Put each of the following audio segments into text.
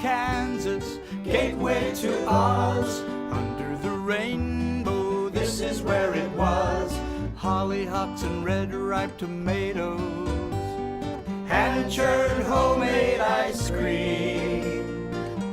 Kansas, gateway to Oz. Under the rainbow, this is where it was. Hollyhocks and red ripe tomatoes, hand-churned homemade ice cream.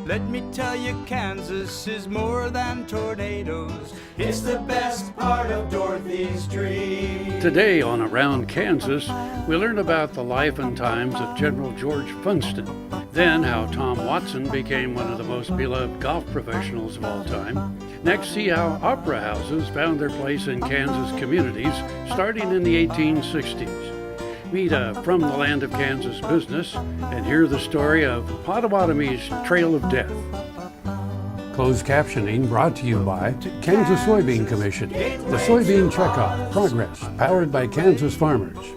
Let me tell you, Kansas is more than tornadoes. It's the best part of Dorothy's dream. Today on Around Kansas, we learn about the life and times of General George Funston, then how Tom Watson became one of the most beloved golf professionals of all time. Next, see how opera houses found their place in Kansas communities starting in the 1860s. Meet a from the land of Kansas business and hear the story of Potawatomi's Trail of Death. Closed captioning brought to you by Kansas Soybean Commission, the Soybean Checkoff Progress, powered by Kansas farmers.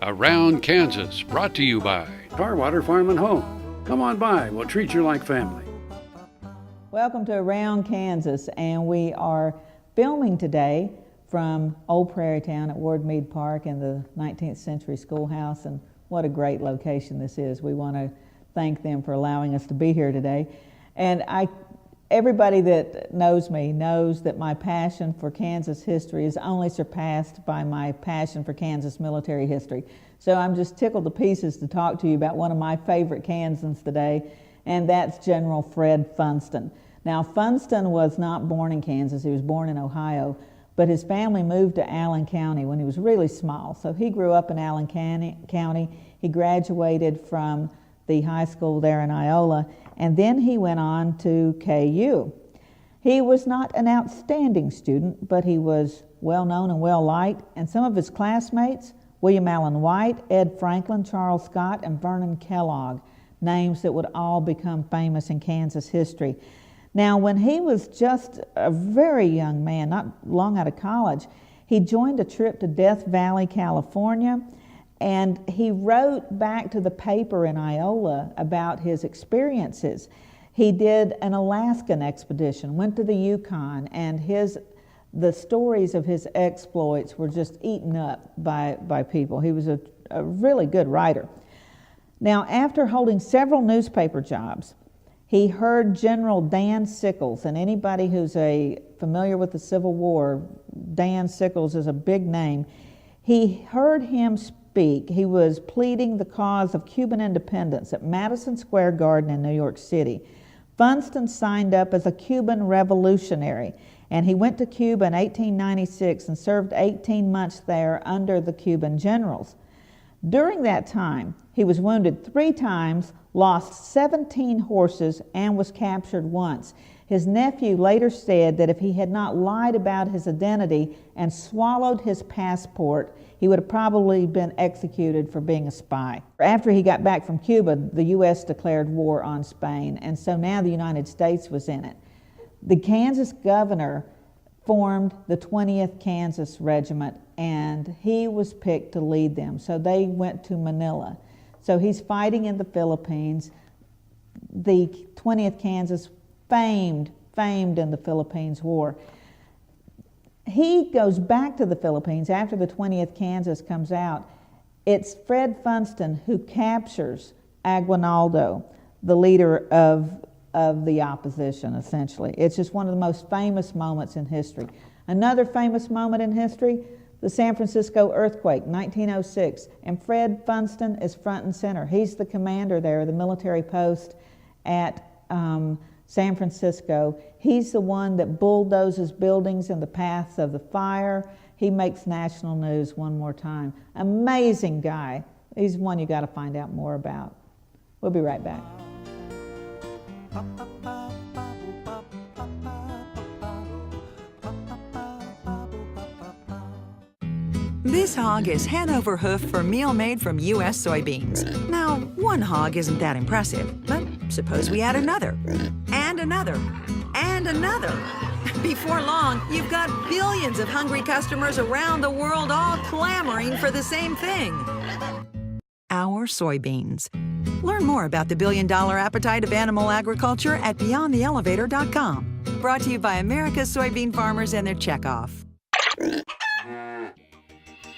Around Kansas, brought to you by Tarwater Farm and Home. Come on by, we'll treat you like family. Welcome to Around Kansas, and we are filming today from Old Prairie Town at Ward Meade Park in the 19th century schoolhouse, and what a great location this is. We want to thank them for allowing us to be here today. And everybody that knows me knows that my passion for Kansas history is only surpassed by my passion for Kansas military history. So I'm just tickled to pieces to talk to you about one of my favorite Kansans today, and that's General Fred Funston. Now, Funston was not born in Kansas, he was born in Ohio, but his family moved to Allen County when he was really small. So he grew up in Allen County. He graduated from the high school there in Iola, and then he went on to KU. He was not an outstanding student, but he was well known and well liked, and some of his classmates, William Allen White, Ed Franklin, Charles Scott, and Vernon Kellogg, names that would all become famous in Kansas history. Now, when he was just a very young man, not long out of college, he joined a trip to Death Valley, California, and he wrote back to the paper in Iola about his experiences. He did an Alaskan expedition, went to the Yukon, and the stories of his exploits were just eaten up by people. He was a really good writer. Now, after holding several newspaper jobs, he heard General Dan Sickles, and anybody who's familiar with the Civil War, Dan Sickles is a big name. He heard him speak. He was pleading the cause of Cuban independence at Madison Square Garden in New York City. Funston signed up as a Cuban revolutionary, and he went to Cuba in 1896 and served 18 months there under the Cuban generals. During that time, he was wounded 3 times, lost 17 horses, and was captured once. His nephew later said that if he had not lied about his identity and swallowed his passport, he would have probably been executed for being a spy. After he got back from Cuba, the U.S. declared war on Spain, and so now the United States was in it. The Kansas governor formed the 20th Kansas Regiment, and he was picked to lead them. So they went to Manila. So he's fighting in the Philippines. The 20th Kansas, famed in the Philippines War. He goes back to the Philippines after the 20th Kansas comes out. It's Fred Funston who captures Aguinaldo, the leader of the opposition, essentially. It's just one of the most famous moments in history. Another famous moment in history, the San Francisco earthquake, 1906, and Fred Funston is front and center. He's the commander there, the military post at San Francisco. He's the one that bulldozes buildings in the paths of the fire. He makes national news one more time. Amazing guy. He's one you got to find out more about. We'll be right back. This hog is head over hoof for meal made from U.S. soybeans. Now, one hog isn't that impressive, but suppose we add another, and another, and another. Before long, you've got billions of hungry customers around the world all clamoring for the same thing. Our soybeans. Learn more about the billion-dollar appetite of animal agriculture at BeyondTheElevator.com. Brought to you by America's soybean farmers and their checkoff.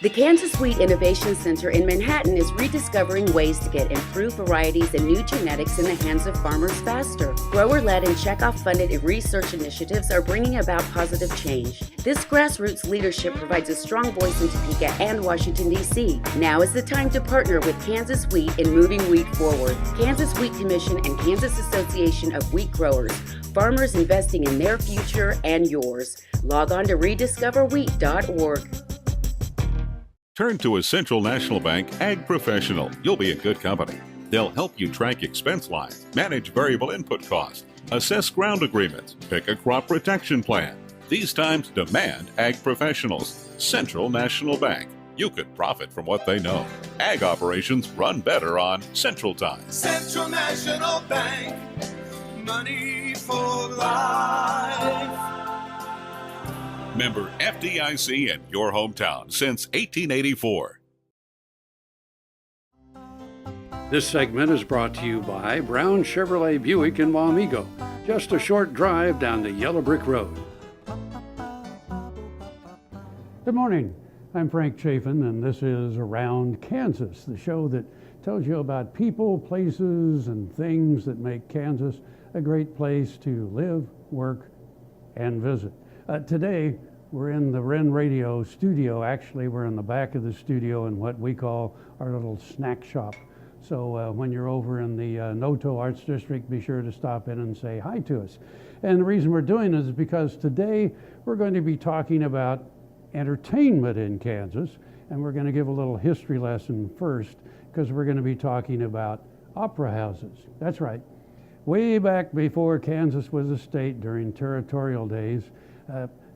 The Kansas Wheat Innovation Center in Manhattan is rediscovering ways to get improved varieties and new genetics in the hands of farmers faster. Grower-led and checkoff-funded research initiatives are bringing about positive change. This grassroots leadership provides a strong voice in Topeka and Washington, D.C. Now is the time to partner with Kansas Wheat in moving wheat forward. Kansas Wheat Commission and Kansas Association of Wheat Growers. Farmers investing in their future and yours. Log on to rediscoverwheat.org. Turn to a Central National Bank Ag Professional. You'll be in good company. They'll help you track expense lines, manage variable input costs, assess ground agreements, pick a crop protection plan. These times demand Ag Professionals. Central National Bank. You could profit from what they know. Ag operations run better on Central Time. Central National Bank, money for life. Member FDIC in your hometown since 1884. This segment is brought to you by Brown Chevrolet Buick in Wamego, just a short drive down the Yellow Brick Road. Good morning. I'm Frank Chafin, and this is Around Kansas, the show that tells you about people, places, and things that make Kansas a great place to live, work, and visit. Today, we're in the Wren Radio studio. Actually, we're in the back of the studio in what we call our little snack shop. So when you're over in the Noto Arts District, be sure to stop in and say hi to us. And the reason we're doing this is because today we're going to be talking about entertainment in Kansas, and we're going to give a little history lesson first, because we're going to be talking about opera houses. That's right. Way back before Kansas was a state during territorial days,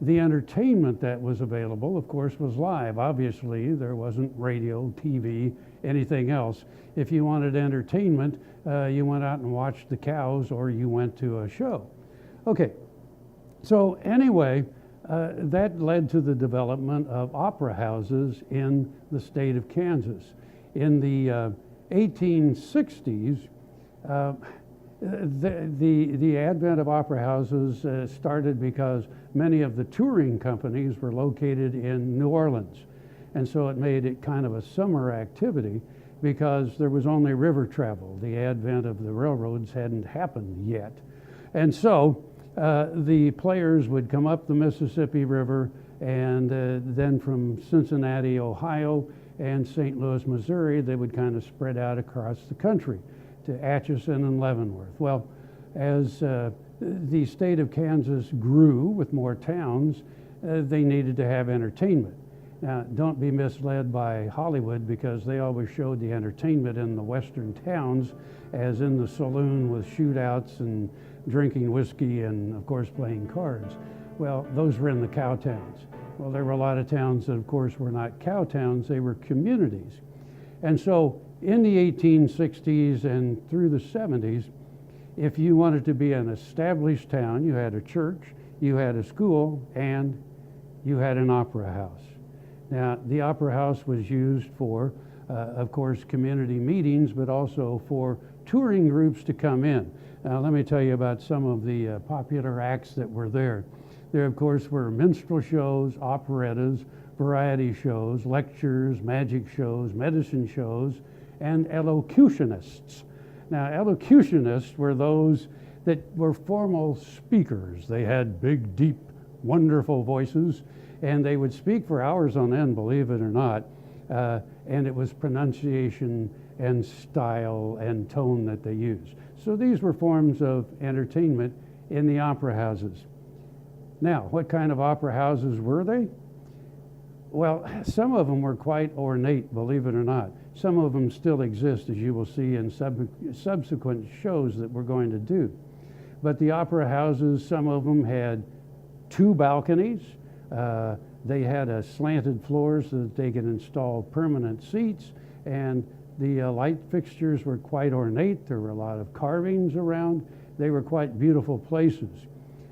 the entertainment that was available, of course, was live. Obviously, there wasn't radio, TV, anything else. If you wanted entertainment, you went out and watched the cows, or you went to a show. Okay, so anyway, that led to the development of opera houses in the state of Kansas. In the 1860s, the advent of opera houses started because many of the touring companies were located in New Orleans. And so it made it kind of a summer activity because there was only river travel. The advent of the railroads hadn't happened yet. And so the players would come up the Mississippi River, and then from Cincinnati, Ohio, and St. Louis, Missouri, they would kind of spread out across the country to Atchison and Leavenworth. Well, as the state of Kansas grew with more towns, they needed to have entertainment. Now, don't be misled by Hollywood, because they always showed the entertainment in the western towns as in the saloon with shootouts and drinking whiskey and, of course, playing cards. Well, those were in the cow towns. Well, there were a lot of towns that, of course, were not cow towns, they were communities. And so in the 1860s and through the 70s, if you wanted to be an established town, you had a church, you had a school, and you had an opera house. Now, the opera house was used for, of course, community meetings, but also for touring groups to come in. Now, let me tell you about some of the popular acts that were there. There, of course, were minstrel shows, operettas, variety shows, lectures, magic shows, medicine shows, and elocutionists. Now, elocutionists were those that were formal speakers. They had big, deep, wonderful voices, and they would speak for hours on end, believe it or not, and it was pronunciation and style and tone that they used. So these were forms of entertainment in the opera houses. Now, what kind of opera houses were they? Well, some of them were quite ornate, believe it or not. Some of them still exist, as you will see in subsequent shows that we're going to do. But the opera houses, some of them had 2 balconies. They had slanted floors so that they could install permanent seats, and the light fixtures were quite ornate. There were a lot of carvings around. They were quite beautiful places.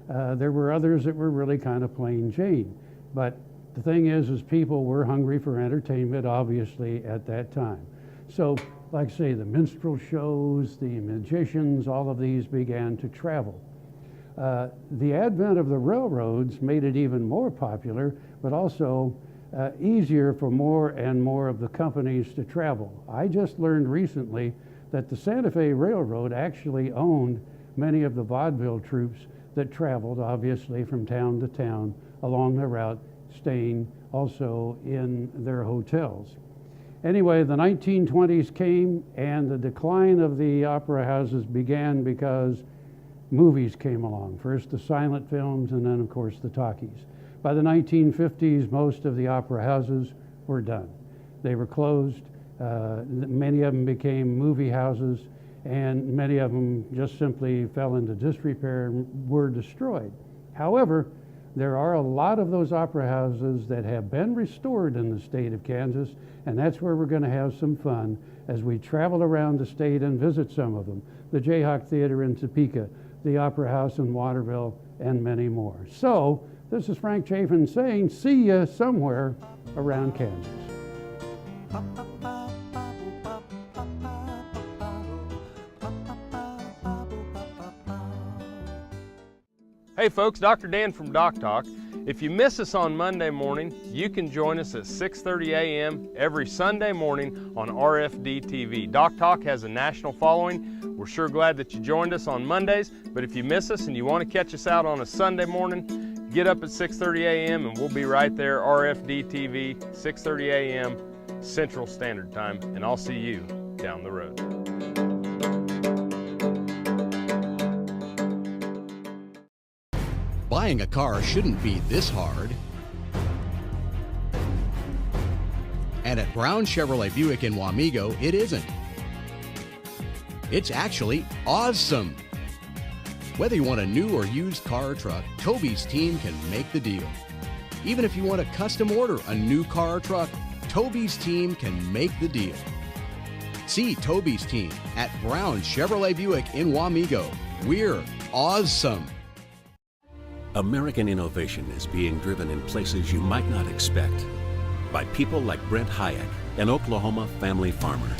There were others that were really kind of plain Jane. But the thing is people were hungry for entertainment, obviously, at that time. So, like I say, the minstrel shows, the magicians, all of these began to travel. The advent of the railroads made it even more popular, but also easier for more and more of the companies to travel. I just learned recently that the Santa Fe Railroad actually owned many of the vaudeville troupes that traveled, obviously, from town to town along the route, staying also in their hotels. Anyway, the 1920s came and the decline of the opera houses began because movies came along. First the silent films and then of course the talkies. By the 1950s, most of the opera houses were done. They were closed. Many of them became movie houses, and many of them just simply fell into disrepair and were destroyed. However, there are a lot of those opera houses that have been restored in the state of Kansas, and that's where we're going to have some fun as we travel around the state and visit some of them. The Jayhawk Theater in Topeka, the Opera House in Waterville, and many more. So, this is Frank Chafin saying, see ya somewhere around Kansas. Hey folks, Dr. Dan from Doc Talk. If you miss us on Monday morning, you can join us at 6:30 a.m. every Sunday morning on RFD TV. Doc Talk has a national following. We're sure glad that you joined us on Mondays, but if you miss us and you want to catch us out on a Sunday morning, get up at 6:30 a.m. and we'll be right there, RFD TV, 6:30 a.m. Central Standard Time, and I'll see you down the road. Buying a car shouldn't be this hard. And at Brown Chevrolet Buick in Wamego, it isn't. It's actually awesome. Whether you want a new or used car or truck, Toby's team can make the deal. Even if you want to custom order a new car or truck, Toby's team can make the deal. See Toby's team at Brown Chevrolet Buick in Wamego. We're awesome. American innovation is being driven in places you might not expect by people like Brent Hayek, an Oklahoma family farmer,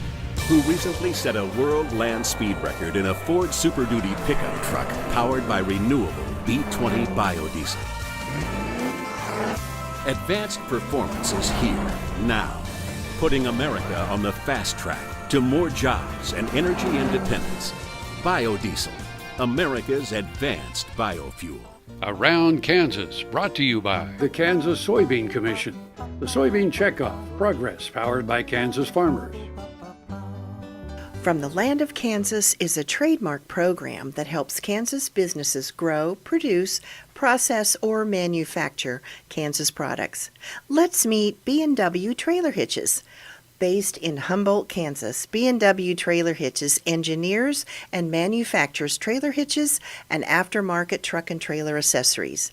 who recently set a world land speed record in a Ford Super Duty pickup truck powered by renewable B20 biodiesel. Advanced performance is here, now, putting America on the fast track to more jobs and energy independence. Biodiesel, America's advanced biofuel. Around Kansas, brought to you by the Kansas Soybean Commission. The Soybean Checkoff, progress powered by Kansas farmers. From the Land of Kansas is a trademark program that helps Kansas businesses grow, produce, process, or manufacture Kansas products. Let's meet B&W Trailer Hitches. Based in Humboldt, Kansas, B&W Trailer Hitches engineers and manufactures trailer hitches and aftermarket truck and trailer accessories.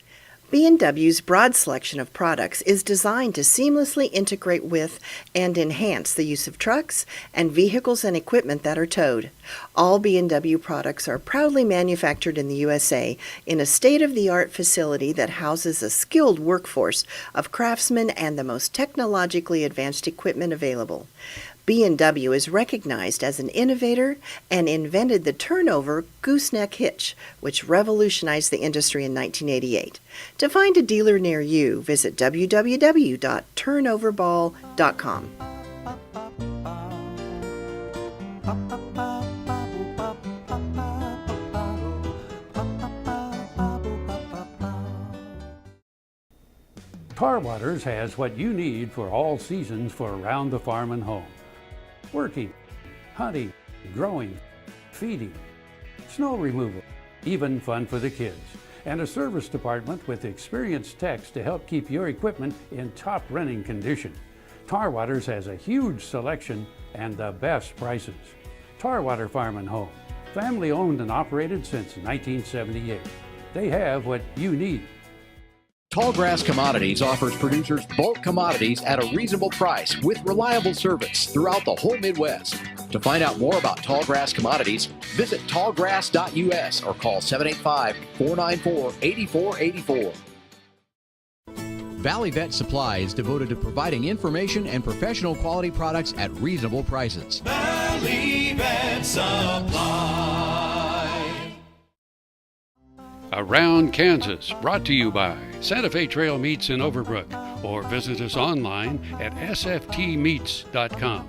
B&W's broad selection of products is designed to seamlessly integrate with and enhance the use of trucks and vehicles and equipment that are towed. All B&W products are proudly manufactured in the USA in a state-of-the-art facility that houses a skilled workforce of craftsmen and the most technologically advanced equipment available. B&W is recognized as an innovator and invented the turnover gooseneck hitch, which revolutionized the industry in 1988. To find a dealer near you, visit www.turnoverball.com. Tar Waters has what you need for all seasons for around the farm and home. Working, hunting, growing, feeding, snow removal, even fun for the kids. And a service department with experienced techs to help keep your equipment in top running condition. Tar Waters has a huge selection and the best prices. Tarwater Farm and Home, family owned and operated since 1978. They have what you need. Tallgrass Commodities offers producers bulk commodities at a reasonable price with reliable service throughout the whole Midwest. To find out more about Tallgrass Commodities, visit tallgrass.us or call 785-494-8484. Valley Vet Supply is devoted to providing information and professional quality products at reasonable prices. Valley Vet Supply. Around Kansas, brought to you by Santa Fe Trail Meats in Overbrook, or visit us online at sftmeets.com.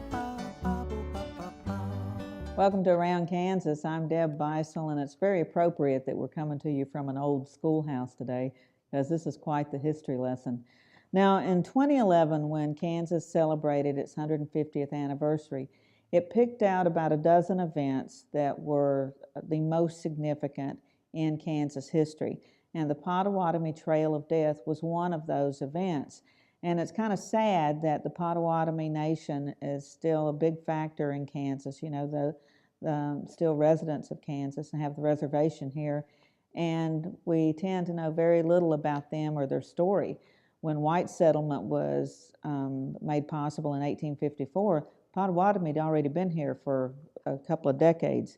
Welcome to Around Kansas. I'm Deb Beisel, and it's very appropriate that we're coming to you from an old schoolhouse today, because this is quite the history lesson. Now, in 2011, when Kansas celebrated its 150th anniversary, it picked out about a dozen events that were the most significant in Kansas history. And the Potawatomi Trail of Death was one of those events. And it's kind of sad that the Potawatomi Nation is still a big factor in Kansas. You know, the still residents of Kansas and have the reservation here. And we tend to know very little about them or their story. When white settlement was made possible in 1854, Potawatomi had already been here for a couple of decades.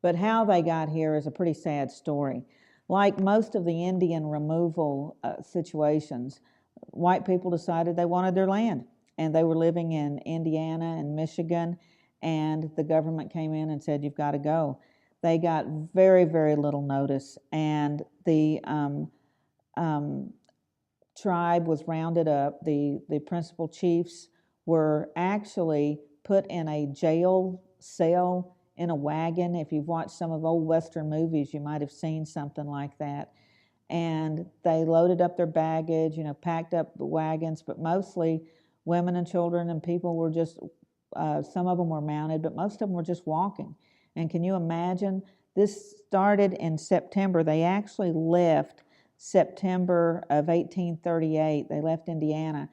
But how they got here is a pretty sad story. Like most of the Indian removal situations, white people decided they wanted their land, and they were living in Indiana and Michigan, and the government came in and said, you've got to go. They got very, very little notice, and the tribe was rounded up. The principal chiefs were actually put in a jail cell in a wagon. If you've watched some of old Western movies, you might have seen something like that. And they loaded up their baggage, you know, packed up the wagons, but mostly women and children and people were just, some of them were mounted, but most of them were just walking. And can you imagine? This started in September. They actually left September of 1838. They left Indiana,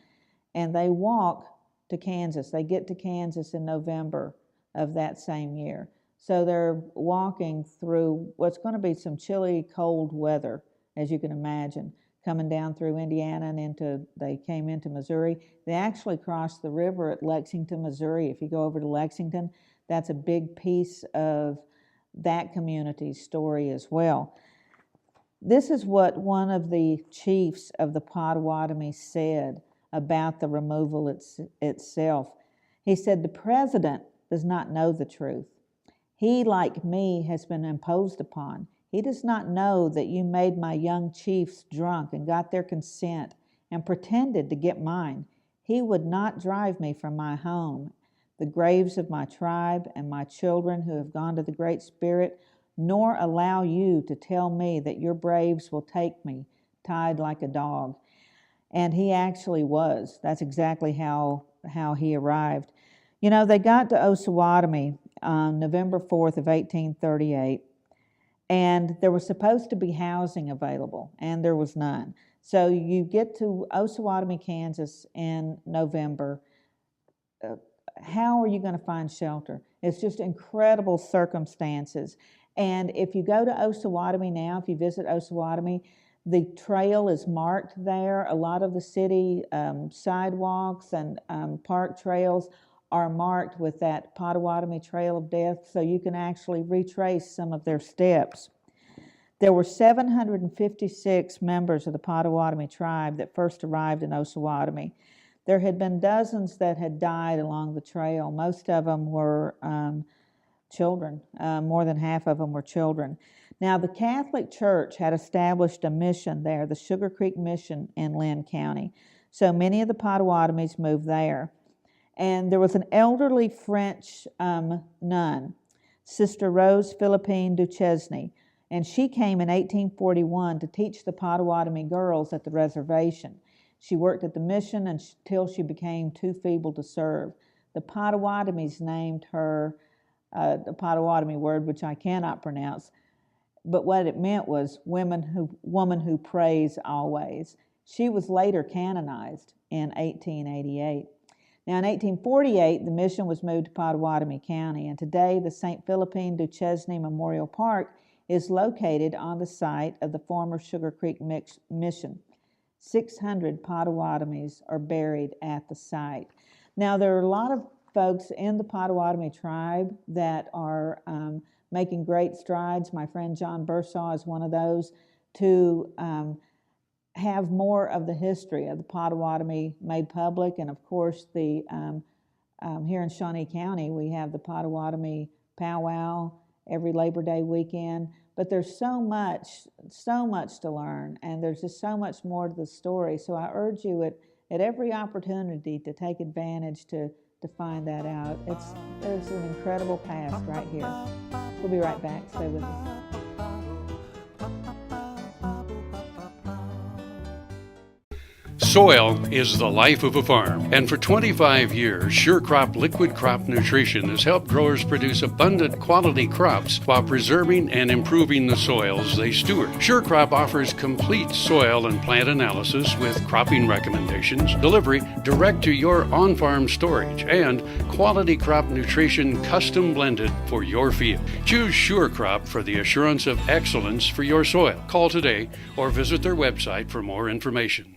and they walk to Kansas. They get to Kansas in November of that same year. So they're walking through what's going to be some chilly, cold weather, as you can imagine, coming down through Indiana and they came into Missouri. They actually crossed the river at Lexington, Missouri. If you go over to Lexington, that's a big piece of that community's story as well. This is what one of the chiefs of the Potawatomi said about the removal itself. He said, the president does not know the truth. He, like me, has been imposed upon. He does not know that you made my young chiefs drunk and got their consent and pretended to get mine. He would not drive me from my home, the graves of my tribe and my children who have gone to the Great Spirit, nor allow you to tell me that your braves will take me, tied like a dog. And he actually was. That's exactly how he arrived. You know, they got to Osawatomie on November 4th of 1838, and there was supposed to be housing available, and there was none. So you get to Osawatomie, Kansas in November. How are you going to find shelter? It's just incredible circumstances. And if you go to Osawatomie now, if you visit Osawatomie, the trail is marked there. A lot of the city sidewalks and park trails are marked with that Potawatomi Trail of Death, so you can actually retrace some of their steps. There were 756 members of the Potawatomi tribe that first arrived in Osawatomie. There had been dozens that had died along the trail. Most of them were children. More than half of them were children. Now, the Catholic Church had established a mission there, the Sugar Creek Mission in Linn County. So many of the Potawatomis moved there. And there was an elderly French nun, Sister Rose Philippine Duchesne, and she came in 1841 to teach the Potawatomi girls at the reservation. She worked at the mission until she became too feeble to serve. The Potawatomis named her the Potawatomi word, which I cannot pronounce, but what it meant was woman who prays always. She was later canonized in 1888. Now, in 1848, the mission was moved to Potawatomi County, and today the St. Philippine Duchesne Memorial Park is located on the site of the former Sugar Creek Mission. 600 Potawatomis are buried at the site. Now, there are a lot of folks in the Potawatomi tribe that are making great strides. My friend John Bursaw is one of those, to have more of the history of the Potawatomi made public. And of course, the here in Shawnee County, we have the Potawatomi powwow every Labor Day weekend. But there's so much to learn, and there's just so much more to the story. So I urge you at every opportunity to take advantage to find that out. There's an incredible past right here. We'll be right back. Stay with us. Soil is the life of a farm, and for 25 years, SureCrop Liquid Crop Nutrition has helped growers produce abundant quality crops while preserving and improving the soils they steward. SureCrop offers complete soil and plant analysis with cropping recommendations, delivery direct to your on-farm storage, and quality crop nutrition custom blended for your field. Choose SureCrop for the assurance of excellence for your soil. Call today or visit their website for more information.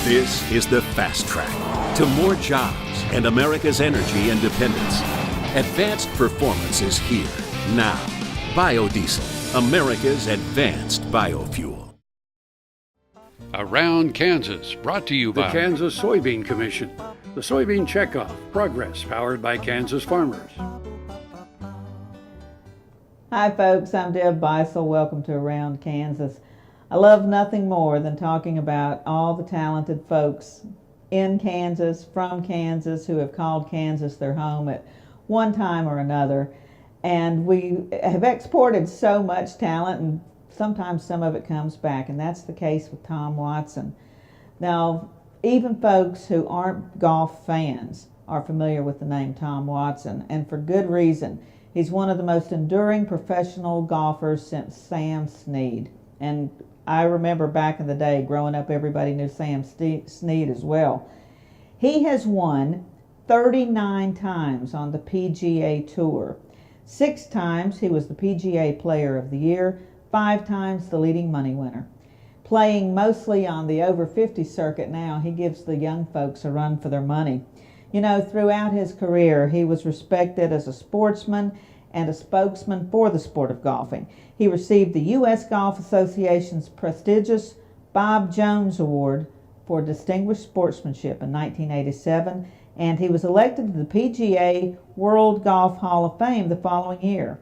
This is the fast track to more jobs and America's energy independence. Advanced performance is here now. Biodiesel, America's advanced biofuel. Around Kansas, brought to you by the Kansas Soybean Commission. The Soybean Checkoff, progress powered by Kansas farmers. Hi folks, I'm Deb Beisel. Welcome to Around Kansas. I love nothing more than talking about all the talented folks in Kansas, from Kansas, who have called Kansas their home at one time or another. And we have exported so much talent, and sometimes some of it comes back, and that's the case with Tom Watson. Now, even folks who aren't golf fans are familiar with the name Tom Watson, and for good reason. He's one of the most enduring professional golfers since Sam Snead. And I remember back in the day, growing up, everybody knew Sam Snead as well. He has won 39 times on the PGA Tour. 6 times he was the PGA Player of the Year, 5 times the leading money winner. Playing mostly on the over 50 circuit now, he gives the young folks a run for their money. You know, throughout his career, he was respected as a sportsman and a spokesman for the sport of golfing. He received the U.S. Golf Association's prestigious Bob Jones Award for Distinguished Sportsmanship in 1987, and he was elected to the PGA World Golf Hall of Fame the following year.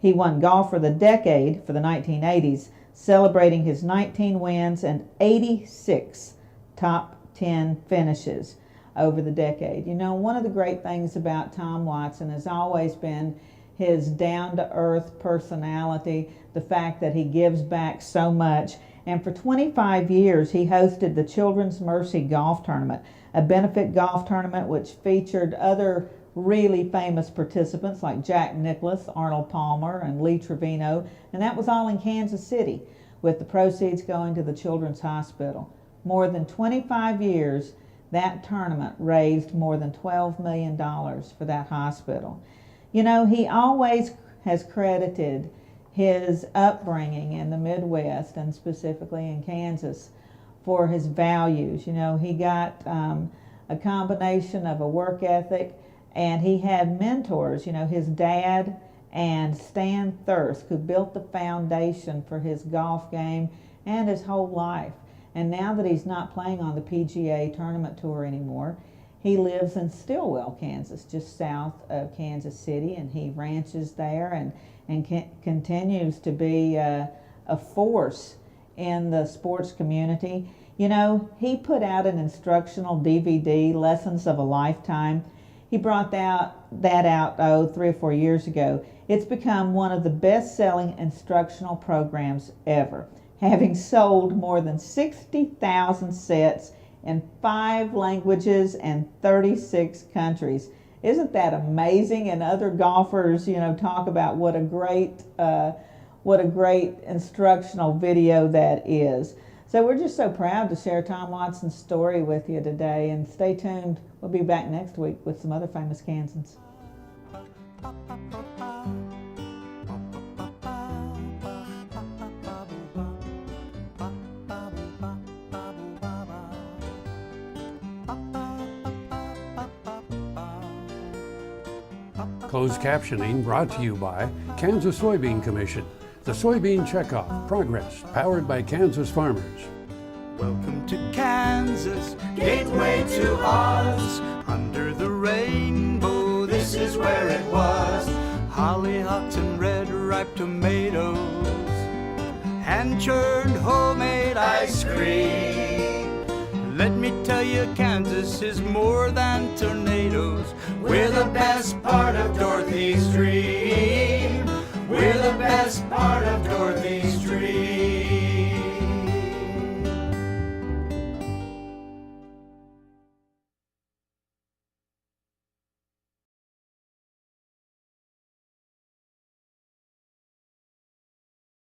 He won Golfer of the Decade for the 1980s, celebrating his 19 wins and 86 top 10 finishes over the decade. You know, one of the great things about Tom Watson has always been his down-to-earth personality, the fact that he gives back so much. And for 25 years, he hosted the Children's Mercy Golf Tournament, a benefit golf tournament which featured other really famous participants like Jack Nicklaus, Arnold Palmer, and Lee Trevino, and that was all in Kansas City, with the proceeds going to the Children's Hospital. More than 25 years, that tournament raised more than $12 million for that hospital. You know, he always has credited his upbringing in the Midwest, and specifically in Kansas, for his values. You know, he got a combination of a work ethic, and he had mentors. You know, his dad and Stan Thirsk, who built the foundation for his golf game and his whole life. And now that he's not playing on the PGA Tournament Tour anymore, he lives in Stillwell, Kansas, just south of Kansas City, and he ranches there and continues to be a force in the sports community. You know, he put out an instructional DVD, Lessons of a Lifetime. He brought that out 3 or 4 years ago. It's become one of the best-selling instructional programs ever, having sold more than 60,000 sets in 5 languages and 36 countries. Isn't that amazing? And other golfers, you know, talk about what a great instructional video that is. So we're just so proud to share Tom Watson's story with you today, and stay tuned. We'll be back next week with some other famous Kansans. Closed captioning brought to you by Kansas Soybean Commission. The Soybean Checkoff, progress powered by Kansas farmers. Welcome to Kansas, gateway to Oz. Under the rainbow, this is where it was. Hollyhocks and red ripe tomatoes, hand-churned homemade ice cream. Let me tell you, Kansas is more than tornadoes. We're the best part